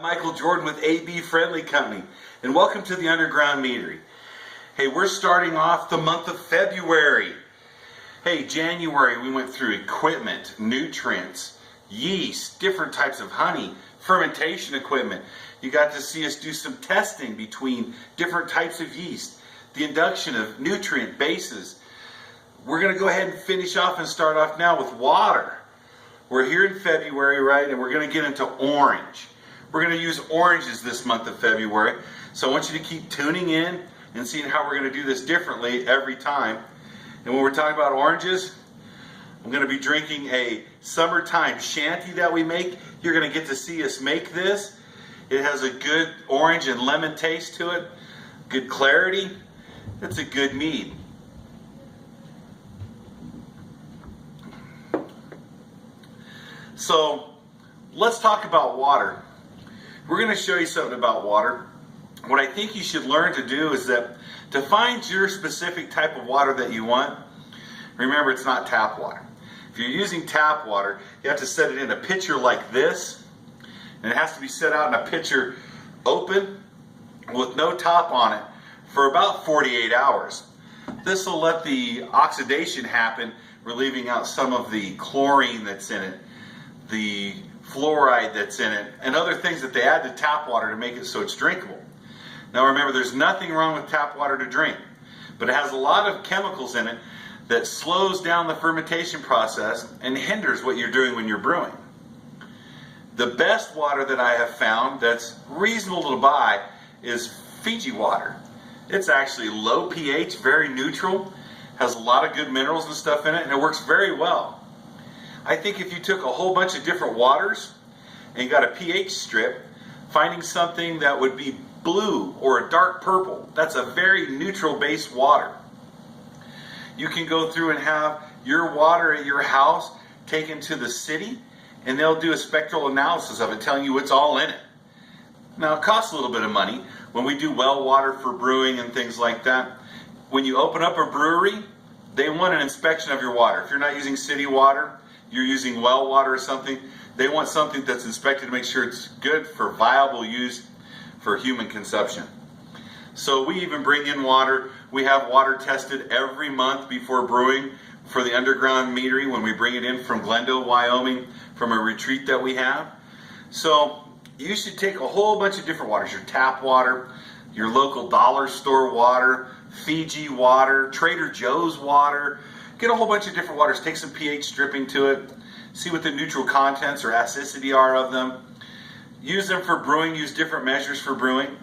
Michael Jordan with AB Friendly Company, and welcome to the Underground Meadery. Hey, we're starting off the month of February. Hey, January we went through equipment, nutrients, yeast, different types of honey, fermentation equipment. You got to see us do some testing between different types of yeast, the induction of nutrient bases. We're going to go ahead and finish off and start off now with water. We're here in February, right, and we're going to get into orange. We're going to use oranges this month of February, so I want you to keep tuning in and seeing how we're going to do this differently every time. And when we're talking about oranges, I'm going to be drinking a summertime shanty that we make. You're going to get to see us make this. It has a good orange and lemon taste to it, good clarity. It's a good mead. So let's talk about water. We're going to show you something about water. What I think you should learn to do is that to find your specific type of water that you want, remember it's not tap water. If you're using tap water, you have to set it in a pitcher like this, and it has to be set out in a pitcher open with no top on it for about 48 hours. This will let the oxidation happen, relieving out some of the chlorine that's in it, the fluoride that's in it, and other things that they add to tap water to make it so it's drinkable. Now remember, there's nothing wrong with tap water to drink, but it has a lot of chemicals in it that slows down the fermentation process and hinders what you're doing when you're brewing. The best water that I have found that's reasonable to buy is Fiji water. It's actually low pH, very neutral, has a lot of good minerals and stuff in it, and it works very well. I think if you took a whole bunch of different waters and you got a pH strip, finding something that would be blue or a dark purple, that's a very neutral based water. You can go through and have your water at your house taken to the city, and they'll do a spectral analysis of it, telling you what's all in it. Now it costs a little bit of money. When we do well water for brewing and things like that, when you open up a brewery, they want an inspection of your water. If you're not using city water, you're using well water or something, they want something that's inspected to make sure it's good for viable use for human consumption. So we even bring in water. We have water tested every month before brewing for the Underground Meadery when we bring it in from Glendale, Wyoming, from a retreat that we have. So you should take a whole bunch of different waters, your tap water, your local dollar store water, Fiji water, Trader Joe's water. Get a whole bunch of different waters, take some pH stripping to it, see what the neutral contents or acidity are of them. Use them for brewing, use different measures for brewing.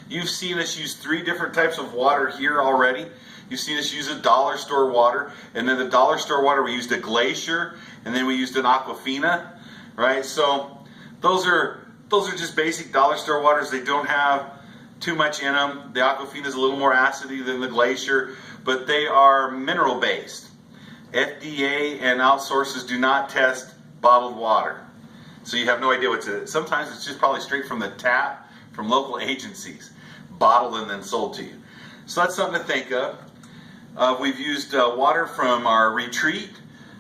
You've seen us use 3 different types of water here already. You've seen us use a dollar store water, and then the dollar store water we used a glacier, and then we used an Aquafina, right? So those are just basic dollar store waters. They don't have too much in them. The Aquafina is a little more acidy than the glacier, but they are mineral based. FDA and outsources do not test bottled water, so you have no idea what's in it. Sometimes it's just probably straight from the tap from local agencies, bottled and then sold to you. So that's something to think of. We've used water from our retreat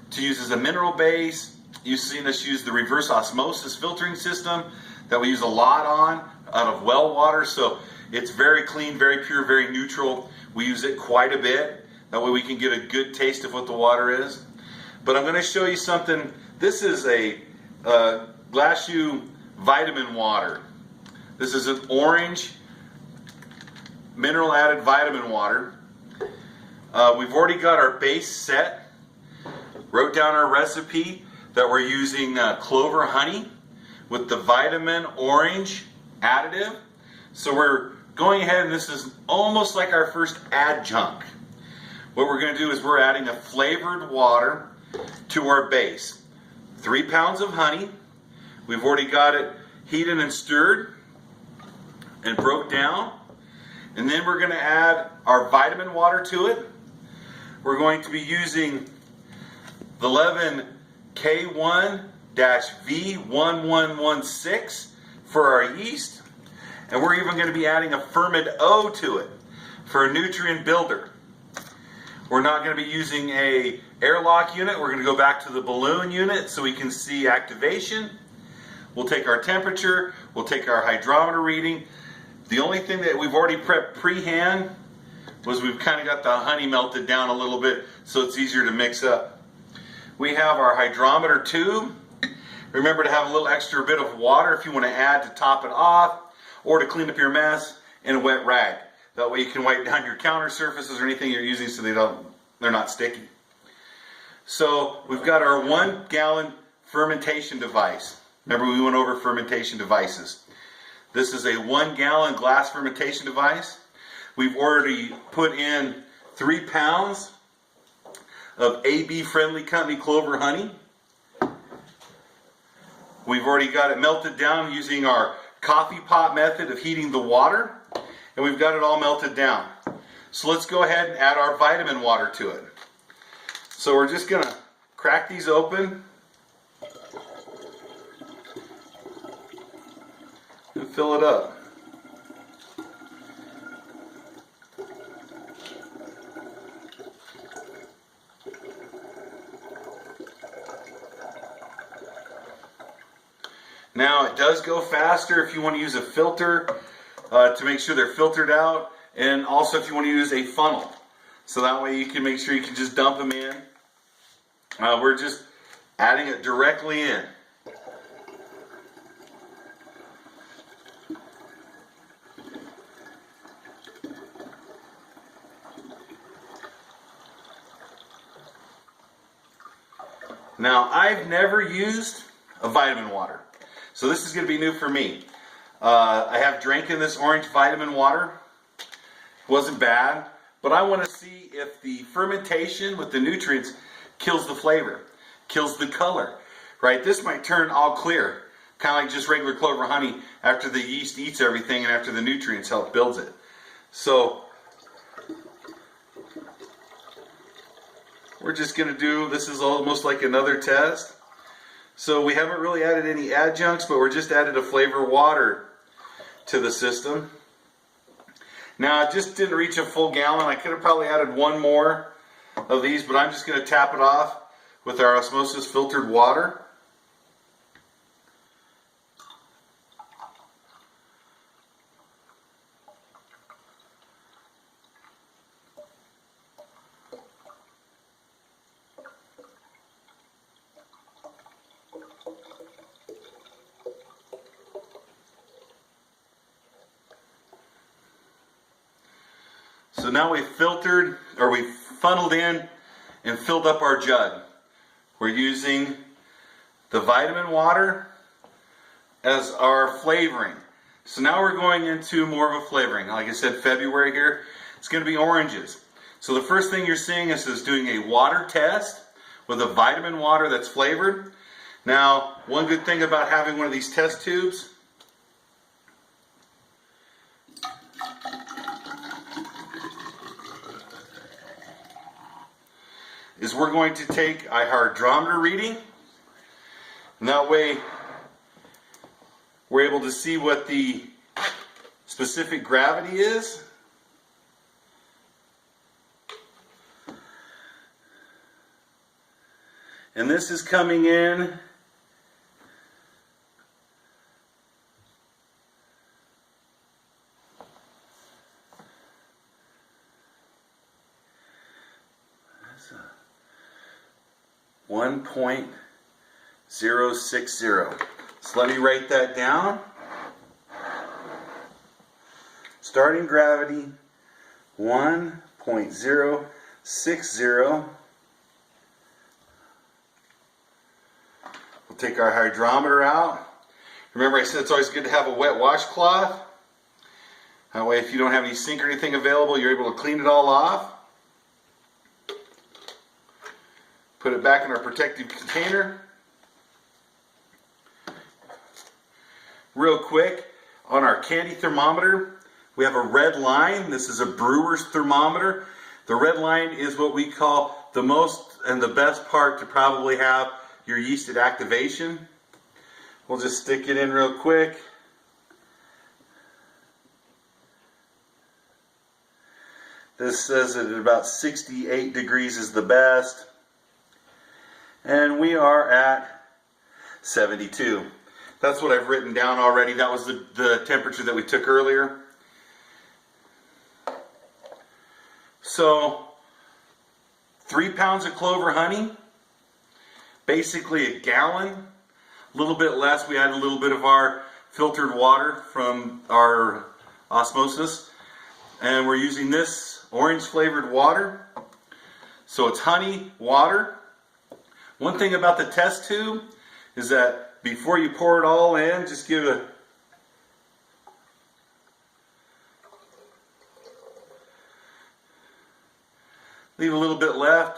to use as a mineral base. You've seen us use the reverse osmosis filtering system that we use a lot on out of well water, so it's very clean, very pure, very neutral. We use it quite a bit. That way we can get a good taste of what the water is. But I'm going to show you something. This is a Glacier vitamin water. This is an orange mineral added vitamin water. We've already got our base set. Wrote down our recipe that we're using clover honey with the vitamin orange additive. So we're going ahead, and this is almost like our first adjunct. What we're going to do is we're adding a flavored water to our base. 3 pounds of honey. We've already got it heated and stirred and broke down. And then we're going to add our vitamin water to it. We're going to be using the Levin K1-V1116 for our yeast. And we're even going to be adding a ferment O to it for a nutrient builder. We're not going to be using a airlock unit. We're going to go back to the balloon unit so we can see activation. We'll take our temperature. We'll take our hydrometer reading. The only thing that we've already prepped pre-hand was we've kind of got the honey melted down a little bit so it's easier to mix up. We have our hydrometer tube. Remember to have a little extra bit of water if you want to add to top it off or to clean up your mess, and a wet rag. That way you can wipe down your counter surfaces or anything you're using so they're not sticky. So we've got our 1 gallon fermentation device. Remember we went over fermentation devices. This is a 1 gallon glass fermentation device. We've already put in 3 pounds of AB friendly company clover honey. We've already got it melted down using our coffee pot method of heating the water, and we've got it all melted down. So let's go ahead and add our vitamin water to it. So we're just going to crack these open and fill it up. Now it does go faster if you want to use a filter to make sure they're filtered out, and also if you want to use a funnel. So that way you can make sure you can just dump them in. We're just adding it directly in. Now I've never used a vitamin water. So this is going to be new for me. I have drank in this orange vitamin water. Wasn't bad, but I want to see if the fermentation with the nutrients kills the flavor, kills the color, right? This might turn all clear, kind of like just regular clover honey after the yeast eats everything and after the nutrients help builds it. So we're just going to do, this is almost like another test. So we haven't really added any adjuncts, but we're just added a flavor water to the system. Now it just didn't reach a full gallon. I could have probably added 1 more of these, but I'm just going to tap it off with our osmosis filtered water. So now we've filtered, or we've funneled in and filled up our jug. We're using the vitamin water as our flavoring. So now we're going into more of a flavoring. Like I said, February here, it's going to be oranges. So the first thing you're seeing is doing a water test with a vitamin water that's flavored. Now, one good thing about having one of these test tubes is we're going to take a hydrometer reading, and that way we're able to see what the specific gravity is. And this is coming in that's 1.060. So let me write that down. Starting gravity 1.060. We'll take our hydrometer out. Remember I said it's always good to have a wet washcloth. That way if you don't have any sink or anything available, you're able to clean it all off. Put it back in our protective container. Real quick, on our candy thermometer, we have a red line. This is a brewer's thermometer. The red line is what we call the most and the best part to probably have your yeast at activation. We'll just stick it in real quick. This says that at about 68 degrees is the best. And we are at 72. That's what I've written down already. That was the temperature that we took earlier. So 3 pounds of clover honey, basically a gallon, a little bit less. We add a little bit of our filtered water from our osmosis, and we're using this orange flavored water. So it's honey, water. One thing about the test tube is that before you pour it all in, just give a leave a little bit left.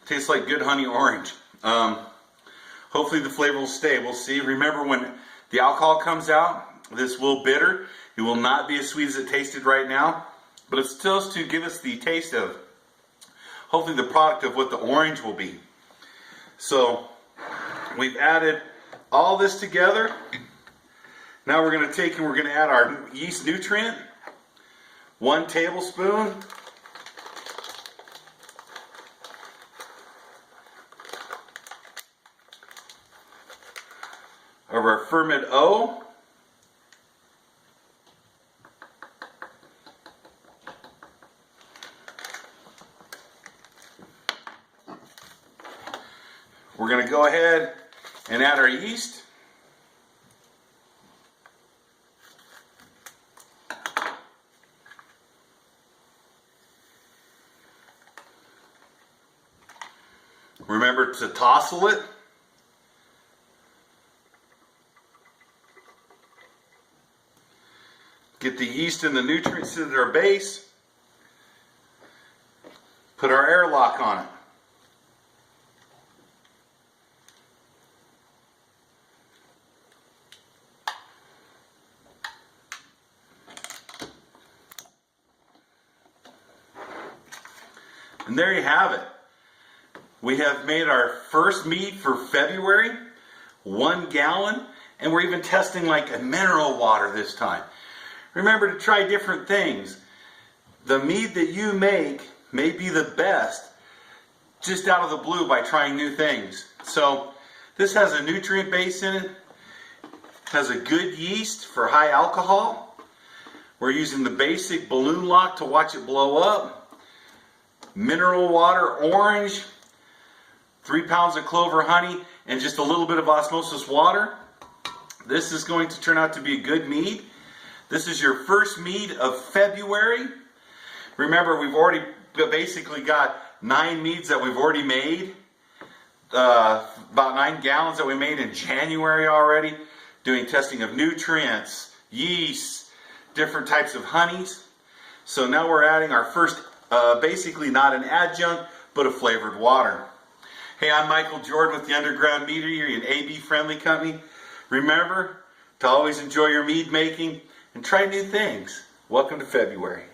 Tastes like good honey orange. Hopefully the flavor will stay. We'll see. Remember, when the alcohol comes out, this will bitter. It will not be as sweet as it tasted right now, but it's supposed to give us the taste of, hopefully, the product of what the orange will be. So we've added all this together. Now we're going to take and we're going to add our yeast nutrient. 1 tablespoon. Of our ferment O. We're going to go ahead and add our yeast. Remember to tousle it. Get the yeast and the nutrients to their base. Put our airlock on it. And there you have it. We have made our first mead for February, 1 gallon, and we're even testing like a mineral water this time. Remember to try different things. The mead that you make may be the best just out of the blue by trying new things. So this has a nutrient base in it, has a good yeast for high alcohol. We're using the basic balloon lock to watch it blow up. Mineral water, orange, 3 pounds of clover honey, and just a little bit of osmosis water. This is going to turn out to be a good mead. This is your first mead of February. Remember, we've already basically got 9 meads that we've already made. About 9 gallons that we made in January already. Doing testing of nutrients, yeast, different types of honeys. So now we're adding our first, basically not an adjunct, but a flavored water. Hey, I'm Michael Jordan with the Underground Meadery, an AB friendly company. Remember to always enjoy your mead making and try new things. Welcome to February.